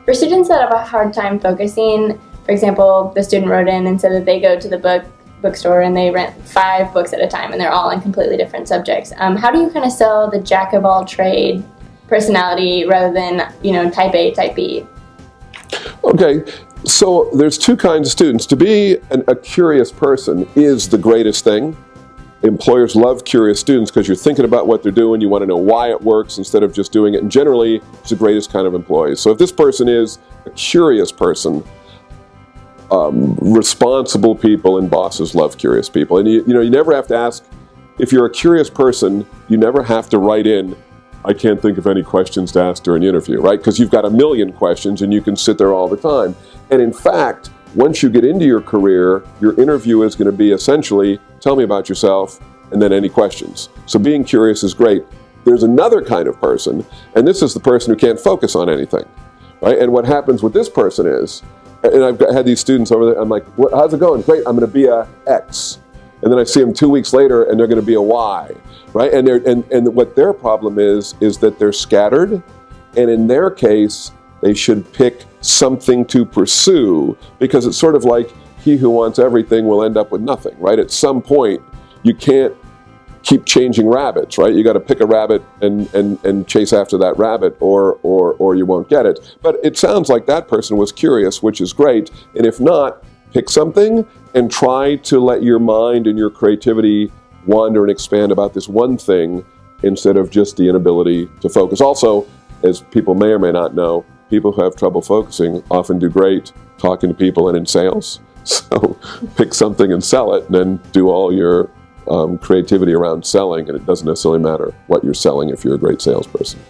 For students that have a hard time focusing, for example, the student wrote in and said that they go to the bookstore and they rent 5 books at a time and they're all on completely different subjects. How do you kind of sell the jack of all trade personality rather than, type A, type B? Okay, so there's 2 kinds of students. To be a curious person is the greatest thing. Employers love curious students because you're thinking about what they're doing, you want to know why it works instead of just doing it, and generally it's the greatest kind of employees. So if this person is a curious person, responsible people and bosses love curious people. And you never have to ask, if you're a curious person, you never have to write in, I can't think of any questions to ask during the interview, right? Because you've got a million questions and you can sit there all the time. And in fact, once you get into your career, your interview is going to be essentially, tell me about yourself, and then any questions. So being curious is great. There's another kind of person, and this is the person who can't focus on anything, right? And what happens with this person is, and I've had these students over there, I'm like, how's it going? Great, I'm going to be a X. And then I see them 2 weeks later, and they're going to be a Y, right? And what their problem is that they're scattered, and in their case, they should pick something to pursue, because it's sort of like he who wants everything will end up with nothing, right? At some point, you can't keep changing rabbits, right? You got to pick a rabbit and chase after that rabbit, or you won't get it. But it sounds like that person was curious, which is great. And if not, pick something and try to let your mind and your creativity wander and expand about this one thing instead of just the inability to focus. Also, as people may or may not know, people who have trouble focusing often do great talking to people and in sales. So pick something and sell it, and then do all your creativity around selling, and it doesn't necessarily matter what you're selling if you're a great salesperson.